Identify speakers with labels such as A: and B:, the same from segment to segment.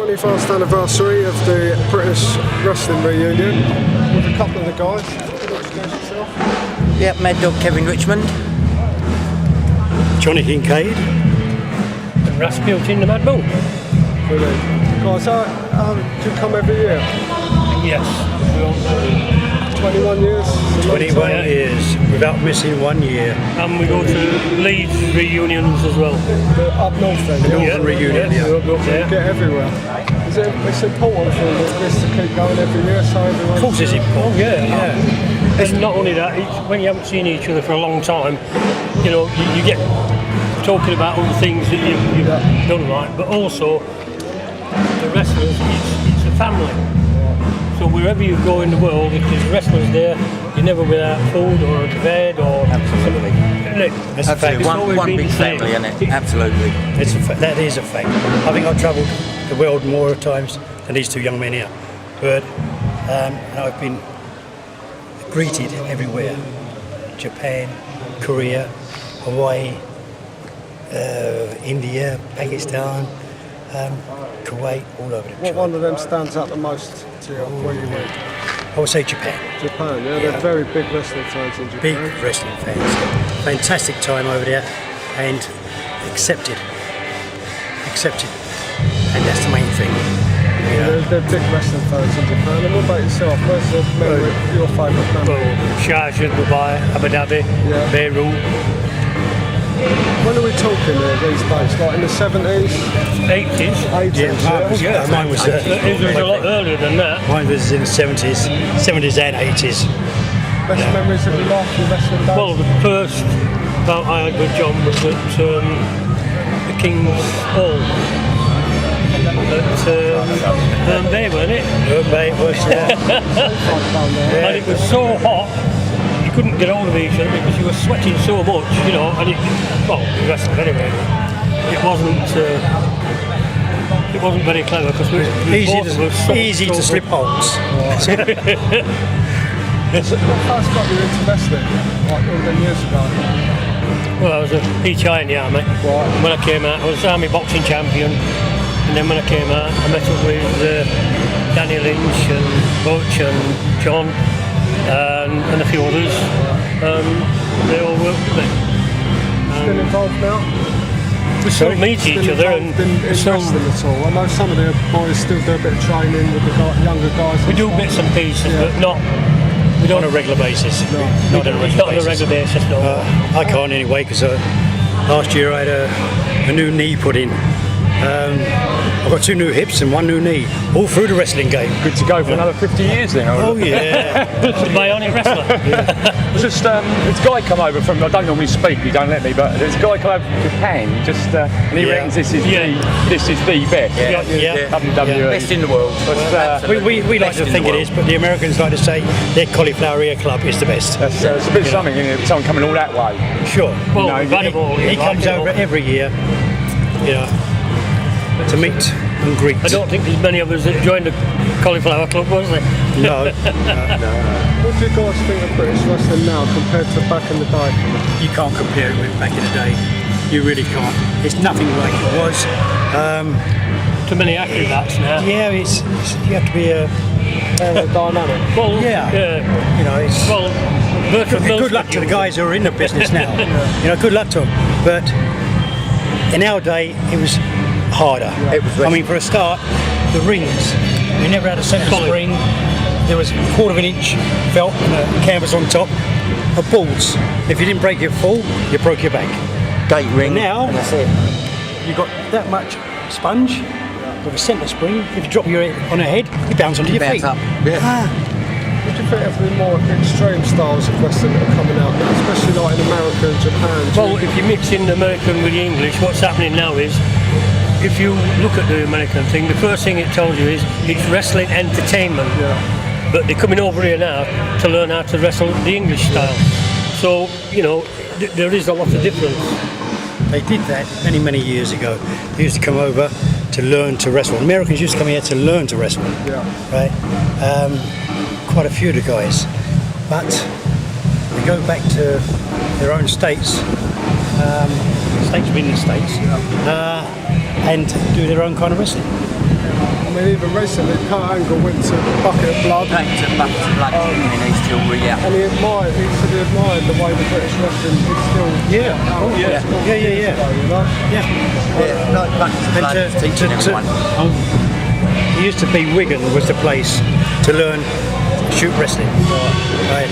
A: 21st anniversary of the British Wrestling Reunion with a couple of the guys. Can you introduce yourself?
B: Yep, Mad Dog Kevin Richmond.
C: Johnny Kincade.
D: And Rasputin the Mad Bull.
A: Brilliant. Guys, do you come every year?
D: Yes.
A: 21 years?
C: 21 years, without missing 1 year.
D: And we go to Leeds reunions as well.
A: Up north then?
C: The Northern reunion, yeah.
D: We'll go up there.
A: Get everywhere. It's important for this to keep going every year, so everyone...
C: Of course it's important.
D: Yeah. And not only that, when you haven't seen each other for a long time, you know, you get talking about all the things that you've done right, but also the wrestlers, it's a family. So wherever you go in the world, if there's wrestlers there, you're never without food or a bed or...
B: Absolutely.
C: That's a fact.
B: One big family, isn't it? Absolutely.
C: That is a fact. I think I've travelled the world more times than these two young men here. But I've been greeted everywhere. Japan, Korea, Hawaii, India, Pakistan, Kuwait, all over the
A: What one of them stands out the most to you where you went?
C: I would say Japan.
A: Japan, yeah, they're very big wrestling fans in Japan.
C: Big wrestling fans. Fantastic time over there and accepted. And that's the main thing. You know?
A: They're big wrestling fans in Japan. And what about yourself? Where's your favourite memory?
D: Sharjah, Dubai, Abu Dhabi, Beirut.
A: When are we talking these days? Like in the 70s?
D: 80s?
A: 80s,
D: Yeah.
C: Mine was
D: It was a lot earlier than that.
C: Mine was in the 70s and 80s.
A: Best memories of your life, your wrestling days?
D: Well, the first bout I had with John was at the King's Hall. At Bay, wasn't it?
C: Bay was,
D: And it was so hot, you couldn't get hold of each other because you were sweating so much, you know, and you wrestled anyway. It wasn't very clever because we both were so
C: easy to slip holes.
A: What first got you into wrestling, like all them years ago?
D: Well, I was a PTI in the army.
A: Right.
D: When I came out, I was army boxing champion. And then when I came out, I met up with Danny Lynch and Butch and John and a few others. They all worked with me.
A: Still involved now?
D: We still meet each other and
A: in wrestling at all? I know some of the boys still do a bit of training with the younger guys.
D: we do bits and pieces, but not. We don't
C: On a regular basis.
D: Not on a regular basis. No.
C: I can't anyway because last year I had a new knee put in. I've got 2 new hips and 1 new knee, all through the wrestling game.
E: Good to go for another 50 years then.
C: Oh yeah.
D: Bionic wrestler.
E: Just this guy come over from, I don't normally speak, you don't let me, but there's a guy come over from Japan, and he reckons this is the best.
C: Yeah.
E: WWE.
B: Best in the world.
E: But,
C: We like to think it is, but the Americans like to say their cauliflower ear club is the best.
E: it's a bit something, isn't it? Someone coming all that way.
C: Sure.
D: Well,
C: He comes over every year, to meet and greet.
D: I don't think there's many of us that joined the Cauliflower Club, was there?
C: No.
A: What do you guys think of British wrestling now compared to back in the day?
C: You can't compare it with back in the day. You really can't. It's nothing like it was.
D: Too many acrobats now.
C: Yeah, you have to be a
A: dynamic.
D: Well,
C: yeah. You know, it's good luck to the guys who are in the business now. You know, good luck to them. But in our day, it was harder. I mean, for a start, the rings. We never had a centre spring. There was a 1/4 inch felt and a canvas on top of balls. If you didn't break your fall, you broke your back.
B: Gate ring.
C: But now,
B: and that's it.
C: you've got that much sponge with a centre spring. If you drop your head on a head, you bounce onto your
B: Bounce
C: feet.
B: up. Yeah.
A: What do you think of the more extreme styles of wrestling that are coming out, especially like in America and Japan?
D: Well, if you mix in the American with the English, what's happening now is, if you look at the American thing, the first thing it tells you is it's wrestling entertainment.
A: Yeah.
D: But they're coming over here now to learn how to wrestle the English style. So, you know, there is a lot of difference.
C: They did that many, many years ago. They used to come over to learn to wrestle. Americans used to come here to learn to wrestle.
A: Yeah.
C: Right? Quite a few of the guys. But they go back to their own states, states within the states, and do their own kind of wrestling.
A: I mean, even recently, Kurt Angle went to Bucket of Blood.
B: Came to Bucket of Blood in East Tilbury, yeah.
A: And he said he admired the way the British wrestling is still.
C: Yeah. Oh yeah. Yeah.
A: You know?
B: Yeah, like Bucket of Blood is teaching everyone.
C: It used to be Wigan was the place to learn shoot wrestling. Right.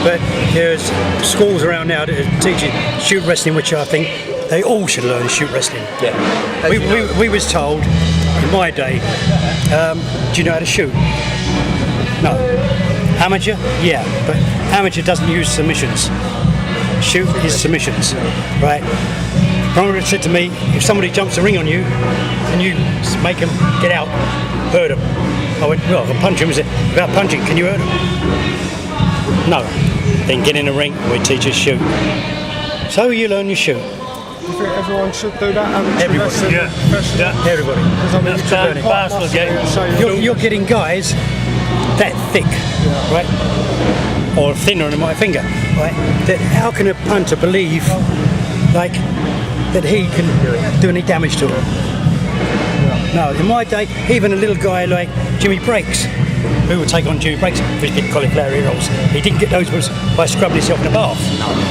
C: But there's schools around now that are teaching shoot wrestling, which I think they all should learn shoot wrestling.
B: Yeah.
C: We was told in my day, do you know how to shoot? No. Amateur? Yeah, but amateur doesn't use submissions. Shoot is submissions, right? Promoter said to me, if somebody jumps the ring on you and you make them get out, hurt them. I went, well, I can punch him. He said, without punching, can you hurt him? No. Then get in the ring, we teach us shoot. So you learn your shoot.
A: Do you think everyone should do that?
C: Everybody. Everybody.
A: Because I mean, you can be quite muscular and say
C: You're getting guys that thick, right? Or thinner than my finger, right? That how can a punter believe, like, that he can do any damage to him? No, in my day, even a little guy like Jimmy Breaks, who would take on Jimmy Breaks for his big cauliflower ear rolls, he didn't get those by scrubbing himself in a bath,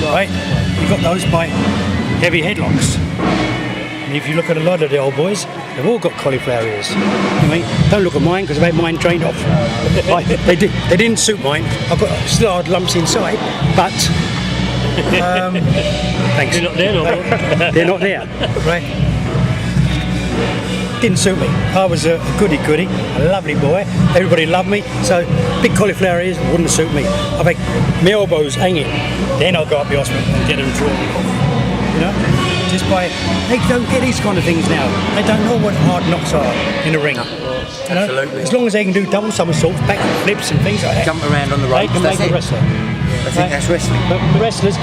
C: right? He got those by heavy headlocks. And if you look at a lot of the old boys, they've all got cauliflower ears. I mean, don't look at mine because I've had mine drained off. They didn't suit mine. I've got still hard lumps inside, but thanks.
D: They're not there no more.
C: They're not there, right? Didn't suit me. I was a goody, a lovely boy. Everybody loved me. So big cauliflower ears wouldn't suit me. I've had my elbows hanging. Then I'll go up the hospital and get them drawn off. You know, just by they don't get these kind of things now. They don't know what hard knocks are in the ring. You know?
B: Absolutely.
C: As long as they can do double somersaults, back flips and things like that.
B: Jump around on the ropes,
C: They can
B: that's
C: make
B: it.
C: a wrestler.
B: I think that's wrestling.
C: But the wrestlers,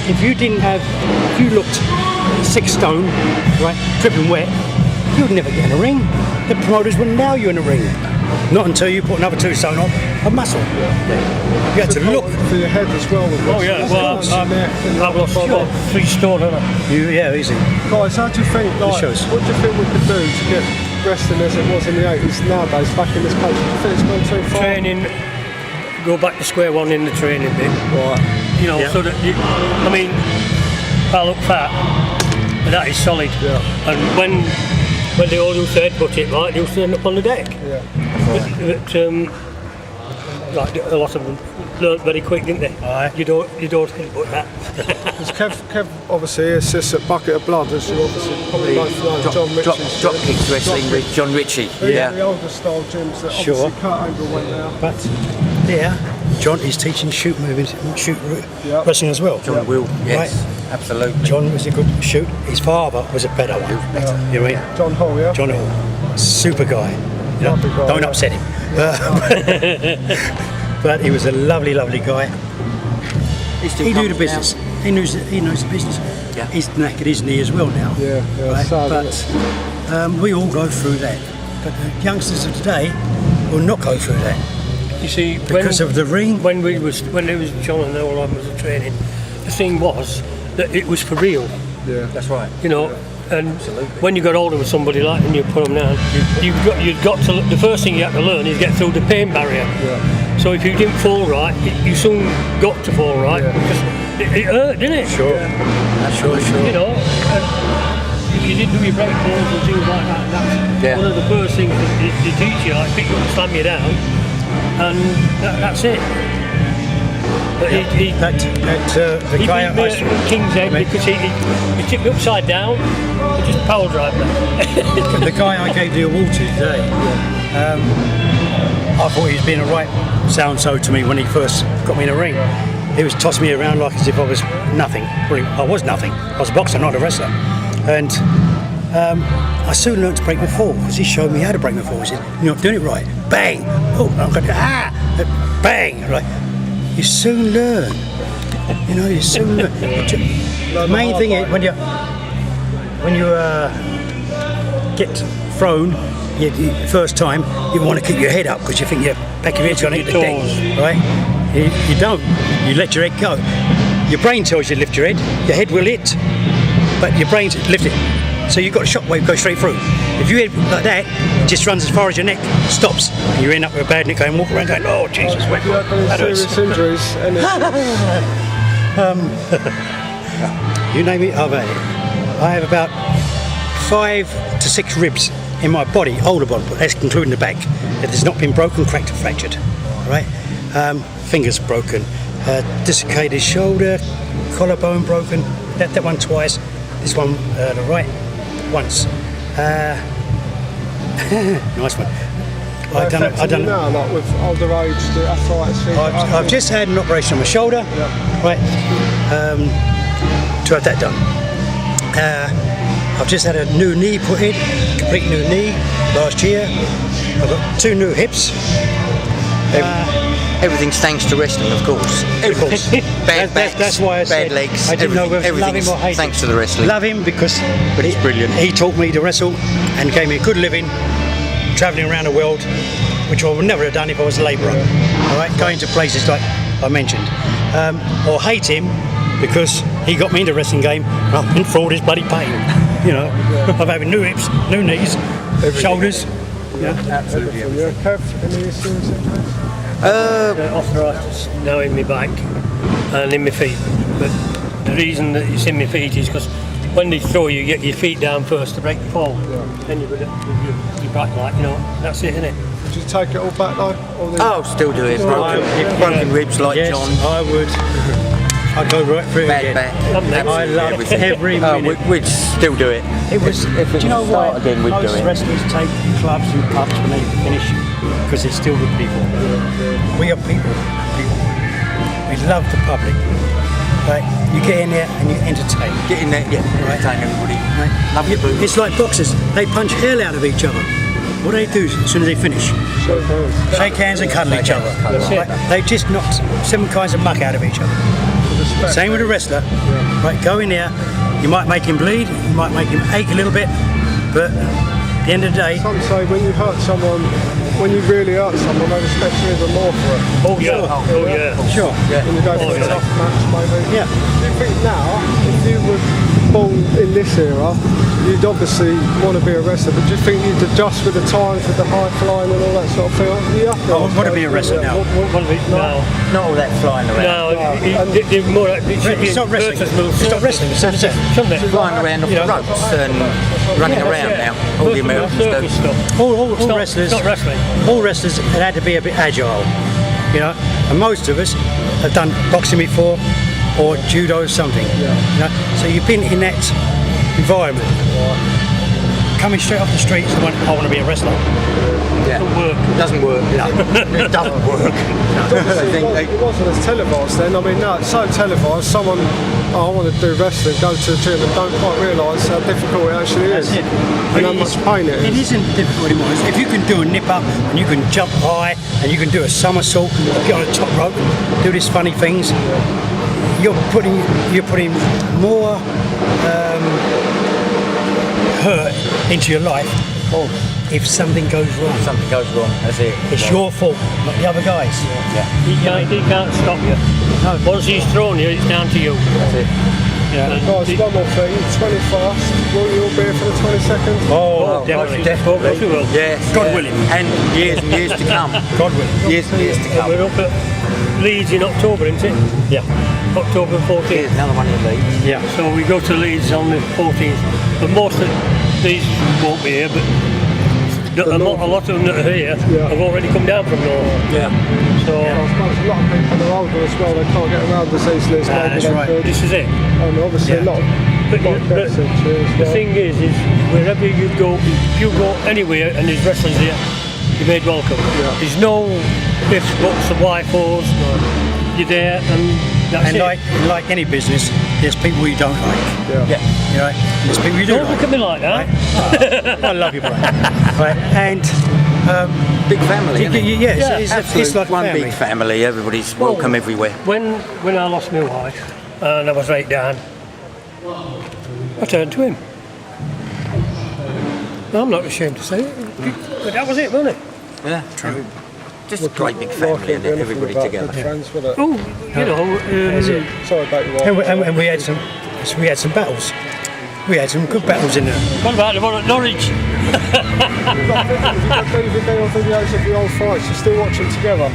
C: if you looked 6 stone, right, dripping wet, you'd never get in a ring. The promoters wouldn't allow you in a ring. Not until you put another 2 stone on of muscle. You had to look.
A: for your head as well.
D: Oh yeah, well, I've lost 3 stone, haven't I?
C: Yeah, easy.
A: Guys, how do you think, like, what do you think we could do to get wrestling as it was in the 80s nowadays back in this country? Do you think it's gone too far?
D: Training, go back to square one in the training bit.
A: Right.
D: You know, so that I mean, I look fat, but that is solid.
A: Yeah.
D: And when they all used to headbutt it, right, they used to end up on the deck.
A: Yeah.
D: But like a lot of them learned very quick, didn't they?
C: Aye.
D: You don't headbutt that.
A: Because Kev obviously assists at Bucket of Blood, as you obviously probably both know. John Ritchie's
B: Drop kicks wrestling with John Ritchie.
A: The older style gyms that
C: Sure.
A: obviously Kurt Angle went there.
C: But yeah, John is teaching shoot movement, shoot wrestling as well.
B: John will, yes, absolutely.
C: John was a good shoot. His father was a better one. You know what I mean?
A: John Hall, yeah?
C: John Hall, super guy. You know,
A: Lovely guy,
C: don't
A: yeah.
C: upset him. But he was a lovely guy. He knew the business. He knows the business.
B: Yeah.
C: He's knackered, isn't he, as well now?
A: Yeah,
C: Right?
A: sad,
C: But we all go through that. But the youngsters of today will not go through that
D: You see,
C: because of the ring.
D: when there was John and all of them was training, the thing was that it was for real.
A: Yeah.
B: That's right.
D: You know, and when you got older with somebody like and you put them down, you've got to. The first thing you have to learn is get through the pain barrier.
A: Yeah.
D: So if you didn't fall right, you soon got to fall right because it hurt, didn't it?
C: Sure. Sure.
D: You know, and if you didn't do your break balls and things like that, that's one of the first things they teach you, like pick you up and slam you down, and that's it. But
C: the
D: he
C: guy
D: beat me at King's Head because he tipped me upside down and just power drive me.
C: the guy I gave the award to today, I thought he was being a right so to me when he first got me in a ring. He was tossing me around like as if I was nothing. Well, I was nothing. I was a boxer, not a wrestler. And I soon learned to break my fall because he showed me how to break my fall. He said, "You're not doing it right." Bang! Oh, I'm going bang! Right. You soon learn. You know, you soon learn. The main thing is when you get thrown, first time, you want to keep your head up because you think your back of your head's going to hit the deck, right? You don't. You let your head go. Your brain tells you to lift your head will hit, but your brain says lift it. So you've got a shockwave go straight through. If you hit like that, it just runs as far as your neck, stops, and you end up with a bad neck and walk around going, oh Jesus,
A: Have you had any serious injuries?
C: You name it, I've had it. I have about 5 to 6 ribs in my body, older body, but that's including the back, that has not been broken, cracked or fractured. Right? Fingers broken, dislocated shoulder, collarbone broken, that one twice, this one, the right, once. Nice one. I don't
A: now, like with older age, the arthritis thing.
C: I've just had an operation on my shoulder, right, to have that done. I've just had a new knee put in, complete new knee, last year. I've got 2 new hips.
B: Everything's thanks to wrestling, of course. Bad backs,
C: that's why I said
B: bad legs.
C: I didn't know whether to love him or hate him.
B: Thanks to the wrestling.
C: Love him because
B: But it's brilliant.
C: He taught me to wrestle and gave me a good living, travelling around the world, which I would never have done if I was a labourer. All right, going to places like I mentioned. Or hate him because he got me into the wrestling game and I've been through all this bloody pain. You know, I'm having new hips, new knees, shoulders.
A: Yeah, absolutely. Kev, any serious injuries?
D: Arthritis now in my back and in my feet. But the reason that it's in my feet is because when they throw you get your feet down first to break the fall. Then you've got your back like, that's it, isn't it?
A: Would you take it all back though?
B: Oh, still do it. Broken ribs like
C: Yes,
B: John.
C: I would. I'd go right through it
B: Bad
C: again.
B: back.
C: I love every minute.
B: We'd still do it.
C: It was.
B: If it
C: Do you know
B: was
C: why
B: start again, we'd do
C: most
B: it.
C: wrestlers take clubs and pups when they finish? Because they're still good people. We are people. We love the public. Right? You get in there and you entertain.
B: Get in there, entertain everybody.
C: Right?
B: Love your boots.
C: It's like boxers. They punch hell out of each other. What do they do as soon as they finish? Shake hands and cuddle each other. Right? They just knock 7 kinds of muck out of each other. Same with a wrestler. Right, go in there, you might make him bleed, you might make him ache a little bit, but at the end of the day...
A: Some say when you hurt someone, when you really hurt someone, they respect you even more for it.
D: Oh yeah,
C: Sure.
A: When you go for a tough match, maybe.
C: Yeah.
A: Do you think now, if you were born in this era, you'd obviously want to be a wrestler, but do you think you'd adjust with the times, with the high flying and all that sort of thing? You have to.
C: I want to be a wrestler now.
D: No.
B: Not all that flying around.
C: It's not wrestling. It's not wrestling. It's not
B: Flying around off the ropes and running around now. All the Americans do.
C: All wrestlers.
D: It's not wrestling.
C: All wrestlers had to be a bit agile, and most of us have done boxing before or judo or something. So you've been in that environment. Coming straight off the streets and went, I want to be a wrestler.
B: Yeah. It doesn't work. No. It doesn't work.
A: It wasn't as televised then. I mean, now it's so televised. Someone, I want to do wrestling, go to the gym and don't quite realise how difficult it actually is. And how much pain it is.
C: It isn't difficult anymore. If you can do a nip up and you can jump high and you can do a somersault, get on a top rope, do these funny things, you're putting more hurt into your life. If something goes wrong.
B: Something goes wrong, that's it.
C: It's your fault, not the other guys.
B: Yeah.
D: He can't stop you.
C: No.
D: Once he's thrown you, it's down to you.
B: That's it.
A: Guys, one more thing, 21st, will you all be here for the 22nd?
C: Oh, definitely.
D: Of course we will.
B: Yes.
C: God willing.
B: And years to come.
C: God willing.
B: Years and years to come.
D: We're up at Leeds in October, isn't it?
C: Yeah.
D: October 14th.
B: Here's another one in Leeds.
C: Yeah.
D: So we go to Leeds on the 14th. But most of these won't be here, but a lot of them that are here have already come down from North.
B: Yeah.
D: So
A: I suppose a lot of people are older as well, they can't get around this easily as maybe
C: that's
A: they
C: right.
A: could.
D: this is it.
A: And obviously a lot of deaths each year as
D: The
A: well.
D: thing is wherever you go, if you go anywhere and there's wrestlers here, you're made welcome. There's no ifs, buts, or why-fors. You're there and that's
C: And
D: it.
C: like any business, there's people you don't like.
B: Yeah.
C: There's people you do
D: Don't
C: like.
D: look at me like that.
C: I love you, Brian. Right, and
B: Big family, isn't it?
C: it's like
B: one
C: family.
B: big family. Everybody's welcome everywhere.
D: When I lost my wife and I was right down, I turned to him. I'm not ashamed to say it, but that was it, wasn't it?
B: Yeah. True. Just a great big family, and everybody together.
A: Friends, would it?
D: Oh, you know,
A: Sorry about your wife.
C: And we had some battles. We had some good battles in there.
D: What about the one at Norwich?
A: You've got DVD or videos of the old fights. You still watch them together?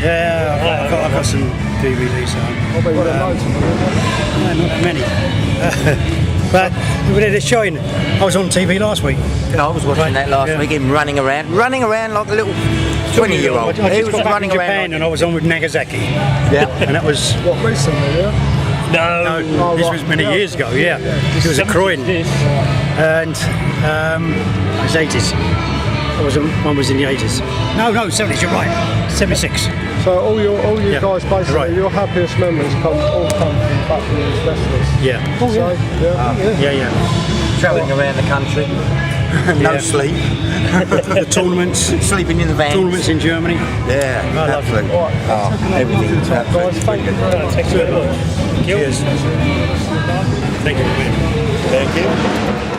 C: Yeah, I've got some DVDs.
A: I bet you've got loads of them.
C: Not that many. But they're showing. I was on TV last week.
B: I was watching that last week, him running around like a little 20-year-old.
C: I
B: He
C: just
B: was
C: got back
B: running
C: in
B: around.
C: Japan and I was on with Nagasaki.
B: Yeah.
C: And that was
A: What, recently, yeah?
D: No.
C: this was many years ago. Yeah, it was a Croydon, and it was 80s. One was in the 80s. No, 70s. You're right. 76.
A: So all you
C: Yeah,
A: guys basically,
C: right.
A: your happiest memories come from battling wrestlers.
C: Yeah.
A: So, yeah.
B: Travelling around the country. No
C: Yeah.
B: sleep.
C: The tournaments.
B: Sleeping in the van.
C: Tournaments in Germany.
B: Yeah,
C: I love
B: absolutely.
A: Right,
B: Oh, everything.
A: top guys, thank you very much.
D: Thanks very much.
C: Cheers. Thank you.
B: Thank you.